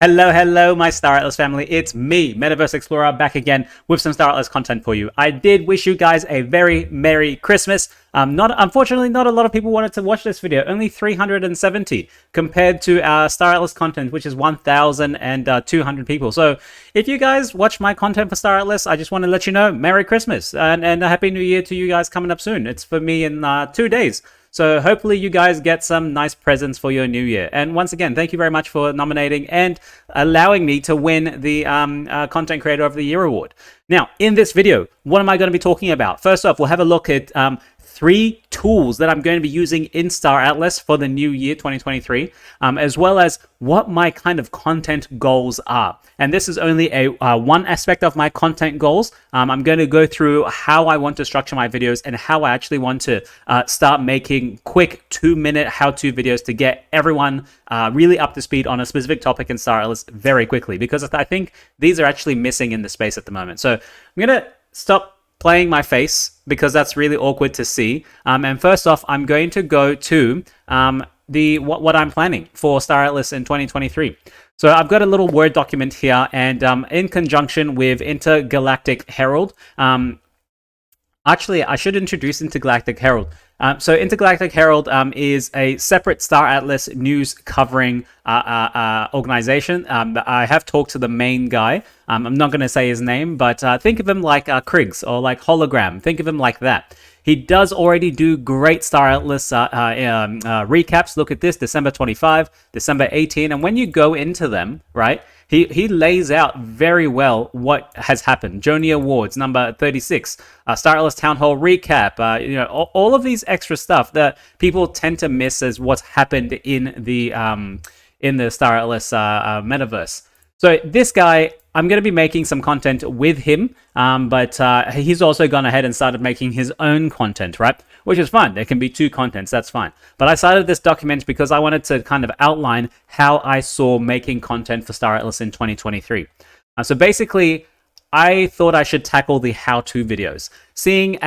Hello, my Star Atlas family. It's me, MetaVerse Explorer, back again with some Star Atlas content for you. I did wish you guys a very Merry Christmas. Unfortunately, not a lot of people wanted to watch this video. Only 370 compared to our Star Atlas content, which is 1,200 people. So if you guys watch my content for Star Atlas, I just want to let you know, Merry Christmas and a Happy New Year to you guys coming up soon. It's for me in 2 days. So hopefully you guys get some nice presents for your new year. And once again, thank you very much for nominating and allowing me to win the Content Creator of the Year award. Now, in this video, what am I going to be talking about? First off, we'll have a look at 3 tools that I'm going to be using in Star Atlas for the new year 2023, as well as what my kind of content goals are. And this is only a one aspect of my content goals. I'm going to go through how I want to structure my videos and how I actually want to start making quick 2-minute how-to videos to get everyone really up to speed on a specific topic in Star Atlas very quickly, because I think these are actually missing in the space at the moment. So I'm going to stop playing my face because that's really awkward to see. And first off, I'm going to go to what I'm planning for Star Atlas in 2023. So I've got a little Word document here, and in conjunction with Intergalactic Herald, actually, I should introduce Intergalactic Herald. So Intergalactic Herald is a separate Star Atlas news covering organization. I have talked to the main guy. I'm not going to say his name, but think of him like Kriggs or like Hologram. Think of him like that. He does already do great Star Atlas recaps. Look at this, December 25, December 18. And when you go into them, right, he lays out very well what has happened. Joni Awards, number 36, Star Atlas Town Hall recap, all of these extra stuff that people tend to miss as what's happened in the Star Atlas metaverse. So this guy, I'm going to be making some content with him, but he's also gone ahead and started making his own content, right? Which is fine. There can be 2 contents, that's fine. But I started this document because I wanted to kind of outline how I saw making content for Star Atlas in 2023. So basically, I thought I should tackle the how-to videos. Seeing the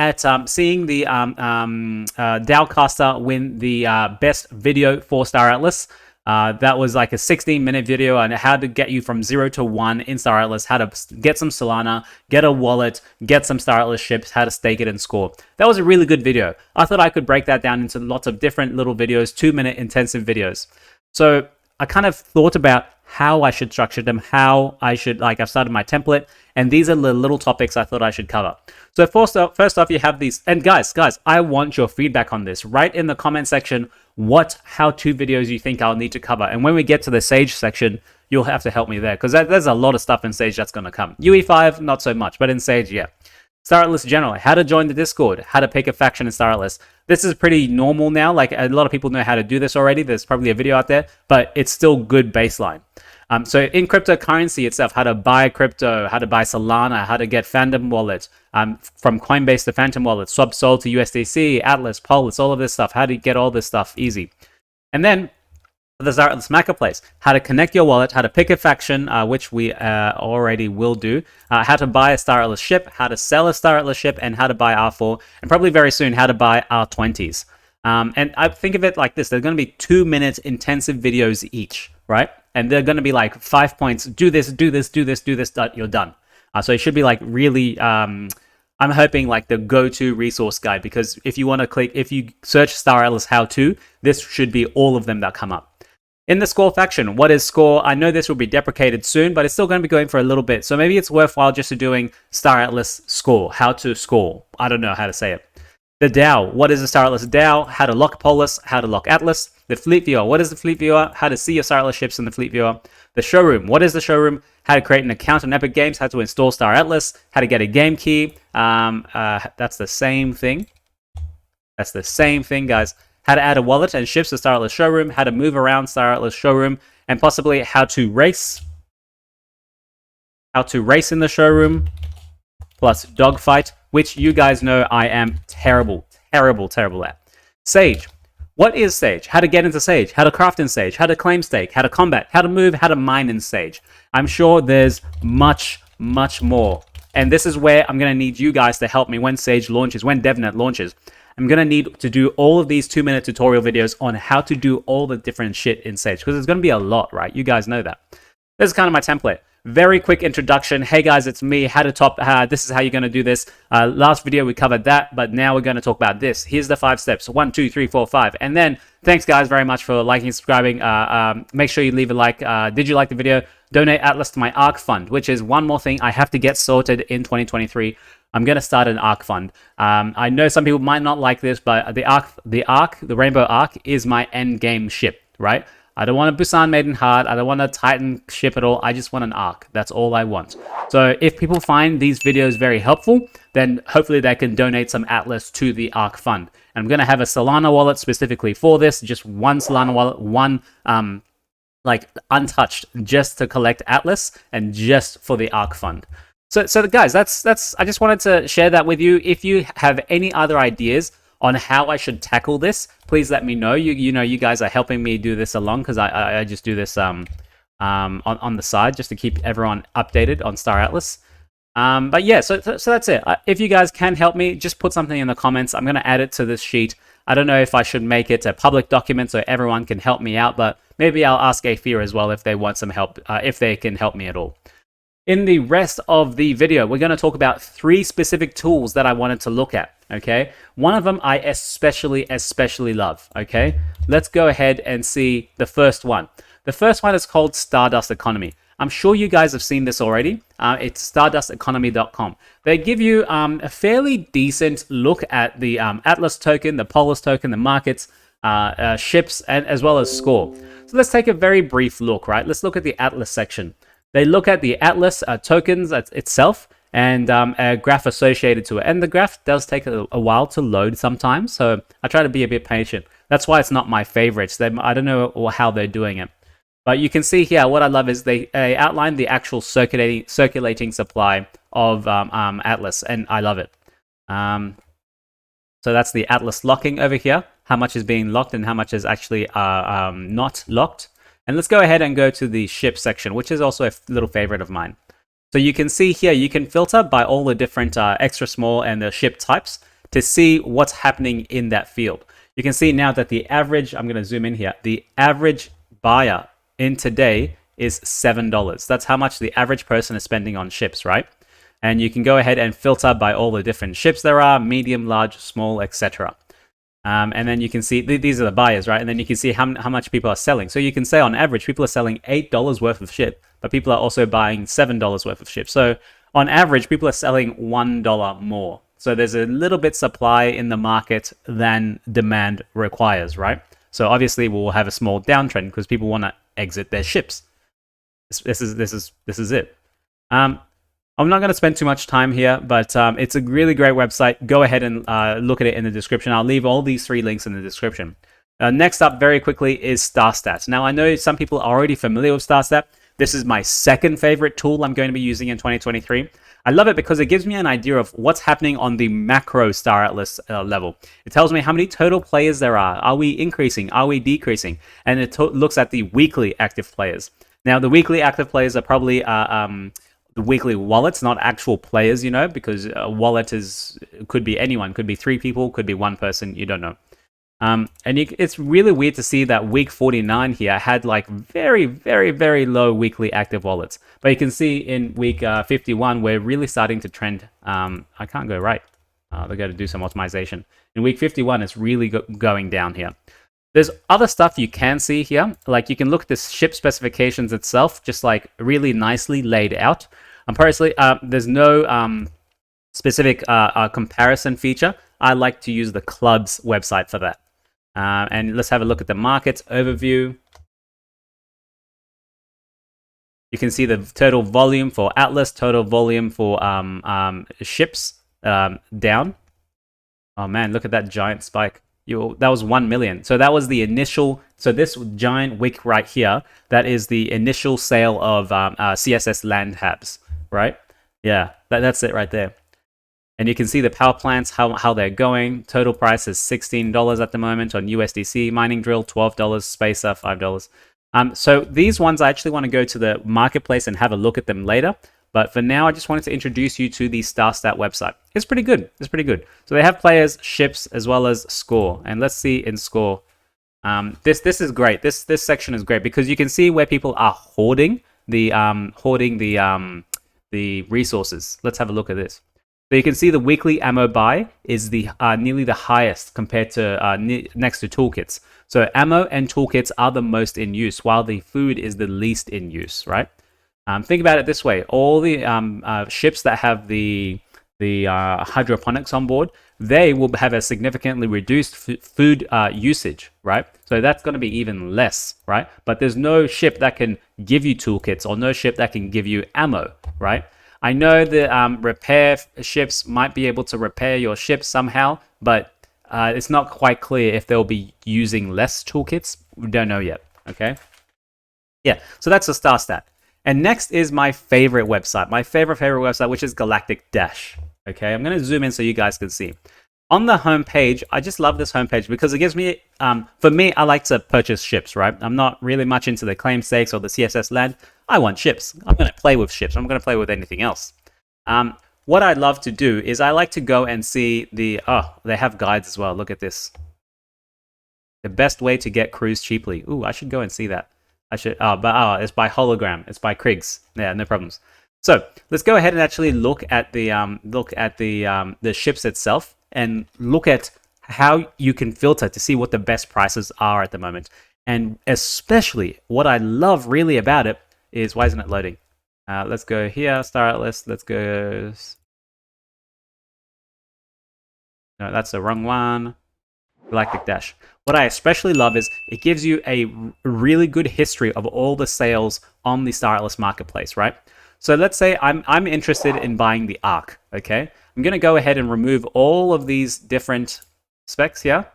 Dowcaster win the best video for Star Atlas. That was like a 16-minute video on how to get you from 0 to 1 in Star Atlas, how to get some Solana, get a wallet, get some Star Atlas ships, how to stake it and score. That was a really good video. I thought I could break that down into lots of different little videos, 2-minute intensive videos. So I kind of thought about how I should structure them, how I should, I've started my template, and these are the little topics I thought I should cover. So first off, you have these, and guys, I want your feedback on this. Write in the comment section what how-to videos you think I'll need to cover. And when we get to the Sage section, you'll have to help me there, because there's a lot of stuff in Sage that's going to come. UE5, not so much, but in Sage, yeah. Star Atlas generally, how to join the Discord, how to pick a faction in Star Atlas. This is pretty normal now. Like, a lot of people know how to do this already. There's probably a video out there, but it's still good baseline. So in cryptocurrency itself, how to buy crypto, how to buy Solana, how to get Phantom Wallet, from Coinbase to Phantom Wallet, swap Sol to USDC, Atlas, Pulse, all of this stuff, how to get all this stuff easy. And then the Star Atlas Marketplace, how to connect your wallet, how to pick a faction, which we already will do, how to buy a Star Atlas ship, how to sell a Star Atlas ship, and how to buy R4, and probably very soon, how to buy R20s. And I think of it like this. They're going to be 2-minute intensive videos each, right? And they're going to be like 5 points. Do this, you're done. So it should be like really, I'm hoping like the go-to resource guide, because if you search Star Atlas how-to, this should be all of them that come up. In the score faction, what is score? I know this will be deprecated soon, but it's still going to be going for a little bit. So maybe it's worthwhile just doing Star Atlas score, how to score. I don't know how to say it. The DAO, what is the Star Atlas DAO? How to lock Polis, how to lock Atlas. The Fleet Viewer, what is the Fleet Viewer? How to see your Star Atlas ships in the Fleet Viewer. The Showroom, what is the Showroom? How to create an account on Epic Games, how to install Star Atlas, how to get a game key. That's the same thing. That's the same thing, guys. How to add a wallet and ships to Star Atlas Showroom, how to move around Star Atlas Showroom, and possibly how to race. How to race in the Showroom, plus Dogfight, which you guys know I am terrible at. Sage. What is Sage? How to get into Sage, how to craft in Sage, how to claim stake, how to combat, how to move, how to mine in Sage. I'm sure there's much more. And this is where I'm going to need you guys to help me when Sage launches, when DevNet launches. I'm going to need to do all of these 2-minute tutorial videos on how to do all the different shit in Sage, because there's going to be a lot, right? You guys know that. This is kind of my template. Very quick introduction. Hey guys, it's me. How to top. This is how you're going to do this. Last video we covered that, but now we're going to talk about this. Here's the 5 steps: 1, 2, 3, 4, 5. And then thanks guys very much for liking, subscribing. Make sure you leave a like. Did you like the video? Donate Atlas to my ARK fund, which is one more thing I have to get sorted in 2023. I'm going to start an ARK fund. I know some people might not like this, but the Rainbow ARK is my end game ship, right? I don't want a Busan Maiden Heart. I don't want a Titan ship at all. I just want an ARK. That's all I want. So if people find these videos very helpful, then hopefully they can donate some Atlas to the ARK fund. And I'm going to have a Solana wallet specifically for this. Just one Solana wallet, one like untouched, just to collect Atlas and just for the ARK fund. So guys, that's I just wanted to share that with you. If you have any other ideas on how I should tackle this, please let me know. You know, you guys are helping me do this along, because I just do this on the side just to keep everyone updated on Star Atlas. But yeah, so that's it. If you guys can help me, just put something in the comments. I'm going to add it to this sheet. I don't know if I should make it a public document so everyone can help me out, but maybe I'll ask Afir as well if they want some help, if they can help me at all. In the rest of the video, we're going to talk about 3 specific tools that I wanted to look at, okay? One of them I especially love, okay? Let's go ahead and see the first one. The first one is called Stardust Economy. I'm sure you guys have seen this already. It's stardusteconomy.com. They give you a fairly decent look at the Atlas token, the Polis token, the markets, ships, and as well as score. So let's take a very brief look, right? Let's look at the Atlas section. They look at the Atlas tokens itself and a graph associated to it. And the graph does take a while to load sometimes, so I try to be a bit patient. That's why it's not my favorites. I don't know how they're doing it. But you can see here, what I love is they outline the actual circulating supply of Atlas, and I love it. So that's the Atlas locking over here, how much is being locked and how much is actually not locked. And let's go ahead and go to the ship section, which is also a little favorite of mine. So you can see here, you can filter by all the different extra small and the ship types to see what's happening in that field. You can see now that the average, I'm going to zoom in here, the average buyer in today is $7. That's how much the average person is spending on ships, right? And you can go ahead and filter by all the different ships there are, medium, large, small, etc. And then you can see, these are the buyers, right? And then you can see how much people are selling. So you can say on average, people are selling $8 worth of ship, but people are also buying $7 worth of ship. So on average, people are selling $1 more. So there's a little bit supply in the market than demand requires, right? So obviously we'll have a small downtrend because people want to exit their ships. This is it. I'm not going to spend too much time here, but it's a really great website. Go ahead and look at it in the description. I'll leave all these 3 links in the description. Next up, very quickly, is StarStat. Now, I know some people are already familiar with StarStat. This is my second favorite tool I'm going to be using in 2023. I love it because it gives me an idea of what's happening on the macro Star Atlas level. It tells me how many total players there are. Are we increasing? Are we decreasing? And it looks at the weekly active players. Now, the weekly active players are probably the weekly wallets, not actual players, you know, because a wallet could be anyone, could be 3 people, could be 1 person, you don't know. It's really weird to see that week 49 here had like very, very, very low weekly active wallets. But you can see in week 51, we're really starting to trend. I can't go right. They've got to do some optimization. In week 51, it's really going down here. There's other stuff you can see here. Like you can look at the ship specifications itself, just like really nicely laid out. Personally, there's no specific comparison feature. I like to use the club's website for that. And let's have a look at the markets overview. You can see the total volume for Atlas, total volume for ships down. Oh man, look at that giant spike. That was 1 million. So that was the initial. So this giant wick right here, that is the initial sale of CSS land habs, right? Yeah, that's it right there. And you can see the power plants, how they're going. Total price is $16 at the moment on USDC. Mining drill, $12. Spacer, $5. So these ones, I actually want to go to the marketplace and have a look at them later. But for now, I just wanted to introduce you to the StarStat website. It's pretty good. It's pretty good. So they have players, ships, as well as score. And let's see in score. This is great. This section is great because you can see where people are hoarding hoarding the resources. Let's have a look at this. So you can see the weekly ammo buy is the nearly the highest compared to next to toolkits. So ammo and toolkits are the most in use, while the food is the least in use, right? Think about it this way: all the ships that have the hydroponics on board, they will have a significantly reduced food usage, right? So that's going to be even less, right? But there's no ship that can give you toolkits or no ship that can give you ammo, right? I know that repair ships might be able to repair your ship somehow, but it's not quite clear if they'll be using less toolkits. We don't know yet, okay? Yeah, so that's a star stat. And next is my favorite website, my favorite website, which is Galactic Dash. Okay, I'm going to zoom in so you guys can see. On the home page, I just love this home page because it gives me, for me, I like to purchase ships, right? I'm not really much into the claim stakes or the CSS land. I want ships. I'm going to play with ships. I'm going to play with anything else. What I love to do is I like to go and see the, they have guides as well. Look at this. The best way to get crews cheaply. Ooh, I should go and see that. I should, it's by Hologram. It's by Kriegs. Yeah, no problems. So let's go ahead and actually look at the ships itself and look at how you can filter to see what the best prices are at the moment. And especially what I love really about it is, why isn't it loading? Let's go here, Star Atlas. Let's go. No, that's the wrong one. Galactic Dash. What I especially love is it gives you a really good history of all the sales on the Star Atlas marketplace, right? So let's say I'm interested in buying the Ark, okay? I'm going to go ahead and remove all of these different specs here.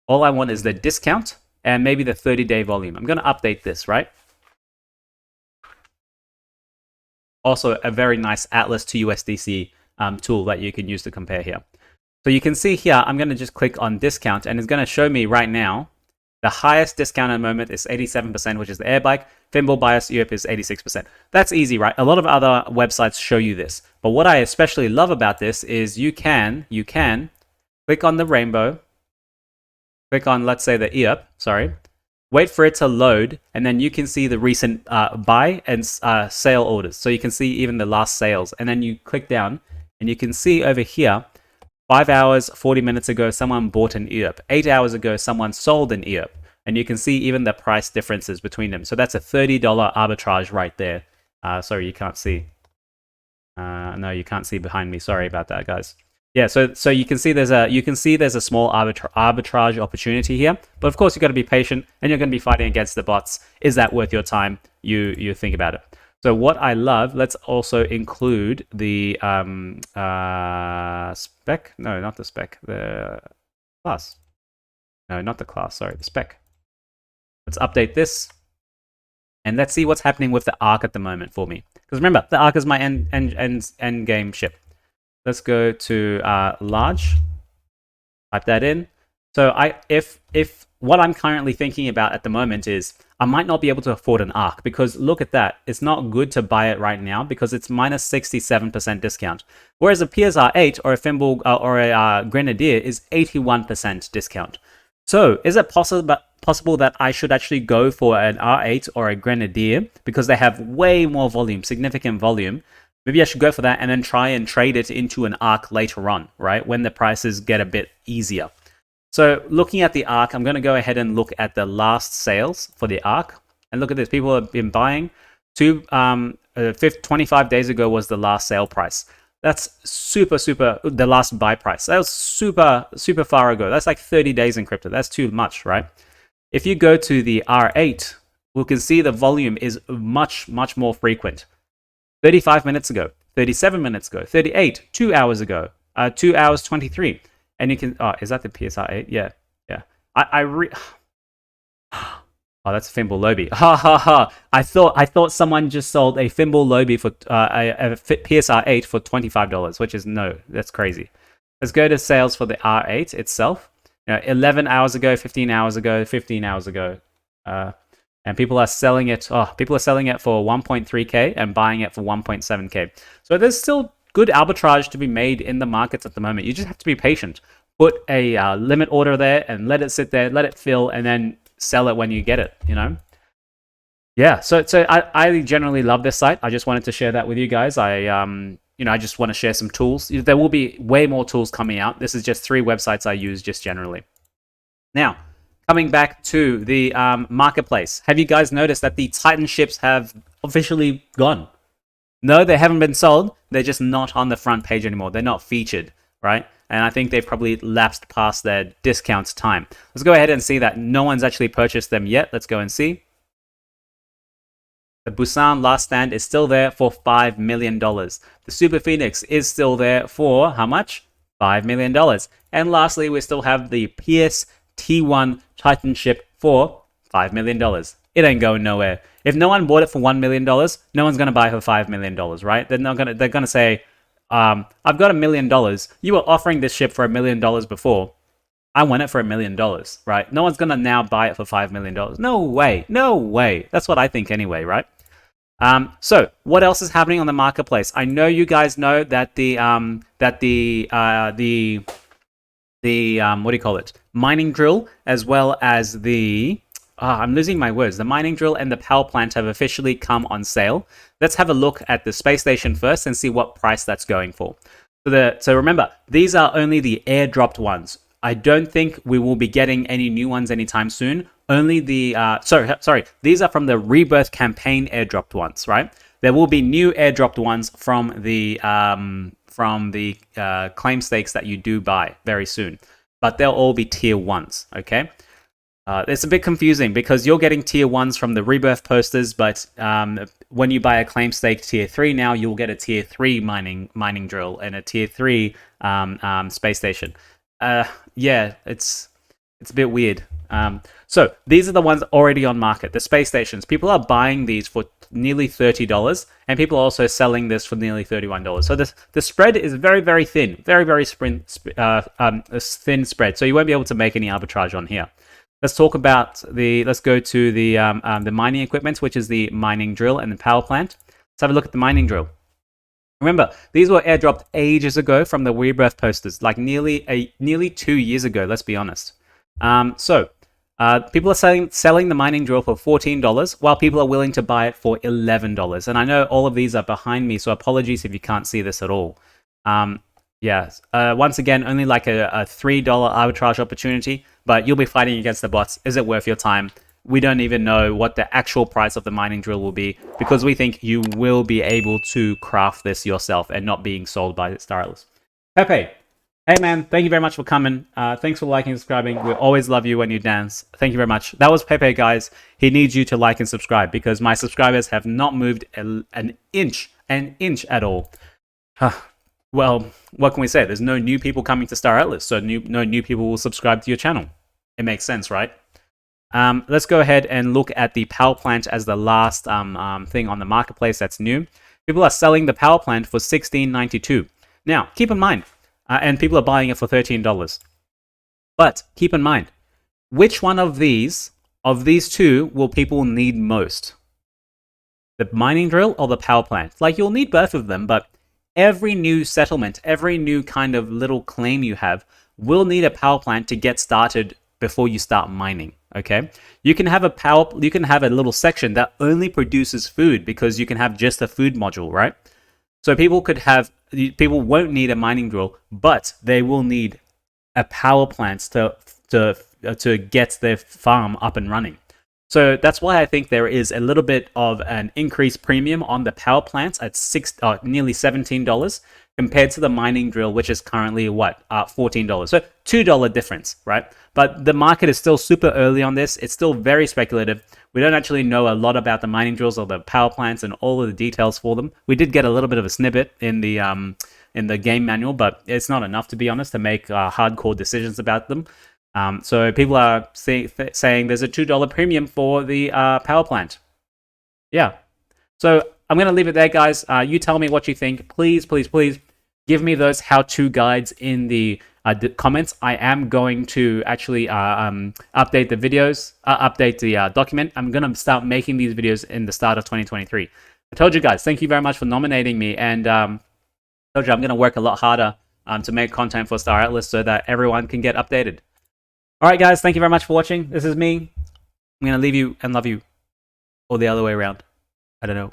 All I want is the discount and maybe the 30-day volume. I'm going to update this, right? Also, a very nice Atlas to USDC tool that you can use to compare here. So you can see here, I'm going to just click on discount and it's going to show me right now the highest discount at the moment is 87%, which is the Airbike. Thimble Bias Europe is 86%. That's easy, right? A lot of other websites show you this. But what I especially love about this is you can click on the rainbow, click on, let's say, the EOP, sorry, wait for it to load, and then you can see the recent buy and sale orders. So you can see even the last sales. And then you click down and you can see over here, 5 hours, 40 minutes ago, someone bought an EOP. 8 hours ago, someone sold an EOP. And you can see even the price differences between them. So that's a $30 arbitrage right there. Sorry, you can't see. No, you can't see behind me. Sorry about that, guys. Yeah, so you can see there's a small arbitrage opportunity here. But of course, you've got to be patient, and you're going to be fighting against the bots. Is that worth your time? You think about it. So what I love, let's also include the spec. No, not the spec. The class. No, not the class. Sorry, the spec. Let's update this. And let's see what's happening with the Ark at the moment for me. Because remember, the Ark is my end game ship. Let's go to large. Type that in. So if what I'm currently thinking about at the moment is I might not be able to afford an Ark because look at that. It's not good to buy it right now because it's minus 67% discount. Whereas a PSR 8 or a Thimble or a Grenadier is 81% discount. So is it possible that I should actually go for an R8 or a Grenadier because they have way more volume, significant volume? Maybe I should go for that and then try and trade it into an Ark later on, right? When the prices get a bit easier. So looking at the Ark, I'm going to go ahead and look at the last sales for the Ark. And look at this. People have been buying. 25 days ago was the last sale price. That's super, the last buy price. That was super far ago. That's like 30 days in crypto. That's too much, right? If you go to the R8, we can see the volume is much more frequent. 35 minutes ago, 37 minutes ago, 38, 2 hours ago, 2 hours 23. And you can, is that the PSR 8? Yeah. Oh, that's a Thimble Lobby. I thought someone just sold a Thimble Lobby for a PSR 8 for $25, which is that's crazy. Let's go to sales for the R8 itself. 11 hours ago, 15 hours ago, 15 hours ago. And people are selling it. People are selling it for 1.3K and buying it for 1.7K. So there's still good arbitrage to be made in the markets at the moment. You just have to be patient. Put a limit order there and let it sit there, let it fill, and then sell it when you get it. Yeah, so I generally love this site. I just wanted to share that with you guys. I just want to share some tools. There will be way more tools coming out. This is just 3 websites I use just generally. Now, coming back to the marketplace, have you guys noticed that the Titan ships have officially gone? No, they haven't been sold. They're just not on the front page anymore. They're not featured, right? And I think they've probably lapsed past their discount time. Let's go ahead and see that no one's actually purchased them yet. Let's go and see. The Busan Last Stand is still there for $5 million. The Super Phoenix is still there for how much? $5 million. And lastly, we still have the PS T1 Titan ship for $5 million. It ain't going nowhere. If no one bought it for $1 million, no one's gonna buy it for $5 million, right? They're gonna say, I've got $1 million. You were offering this ship for $1 million before. I want it for $1 million, right? No one's gonna now buy it for $5 million. No way, no way. That's what I think anyway, right? So what else is happening on the marketplace? I know you guys know that the what do you call it? Mining drill, as well as the I'm losing my words. The mining drill and the power plant have officially come on sale. Let's have a look at the space station first and see what price that's going for. So remember, these are only the airdropped ones. I don't think we will be getting any new ones anytime soon. Only the sorry, these are from the Rebirth campaign airdropped ones, right? There will be new airdropped ones from the claim stakes that you do buy very soon, but they'll all be tier 1s, okay? It's a bit confusing because you're getting tier 1s from the Rebirth posters, but when you buy a claim stake tier 3 now, you'll get a tier 3 mining drill and a tier 3 space station. Yeah, it's a bit weird. So these are the ones already on market, the space stations. People are buying these for nearly $30, and people are also selling this for nearly $31. So the spread is very, very thin, very thin spread. So you won't be able to make any arbitrage on here. Let's talk about let's go to the mining equipment, which is the mining drill and the power plant. Let's have a look at the mining drill. Remember, these were airdropped ages ago from the Rebirth posters, like nearly 2 years ago, let's be honest. People are selling the mining drill for $14, while people are willing to buy it for $11. And I know all of these are behind me, so apologies if you can't see this at all. Once again, only like a $3 arbitrage opportunity, but you'll be fighting against the bots. Is it worth your time? We don't even know what the actual price of the mining drill will be, because we think you will be able to craft this yourself and not being sold by Star Atlas. Pepe, hey man, thank you very much for coming. Thanks for liking and subscribing. We always love you when you dance. Thank you very much. That was Pepe, guys. He needs you to like and subscribe because my subscribers have not moved an inch at all. Well, what can we say? There's no new people coming to Star Atlas, so no new people will subscribe to your channel. It makes sense, right? Let's go ahead and look at the power plant as the last thing on the marketplace that's new. People are selling the power plant for $16.92. Now, keep in mind, and people are buying it for $13. But keep in mind, which one of these two will people need most? The mining drill or the power plant? Like, you'll need both of them, but every new settlement, every new kind of little claim you have will need a power plant to get started before you start mining. Okay, you can have a little section that only produces food because you can have just a food module, right? So people won't need a mining drill, but they will need a power plant to get their farm up and running. So that's why I think there is a little bit of an increased premium on the power plants at nearly $17 compared to the mining drill, which is currently what, $14. So $2 difference, right? But the market is still super early on this. It's still very speculative. We don't actually know a lot about the mining drills or the power plants and all of the details for them. We did get a little bit of a snippet in the game manual, but it's not enough, to be honest, to make hardcore decisions about them. So people are saying there's a $2 premium for the power plant. Yeah. So I'm going to leave it there, guys. You tell me what you think. Please give me those how-to guides in the comments. I am going to actually update the videos, update the document. I'm going to start making these videos in the start of 2023. I told you guys, thank you very much for nominating me. And told you I'm going to work a lot harder to make content for Star Atlas so that everyone can get updated. All right, guys, thank you very much for watching. This is me. I'm going to leave you and love you. or the other way around. I don't know.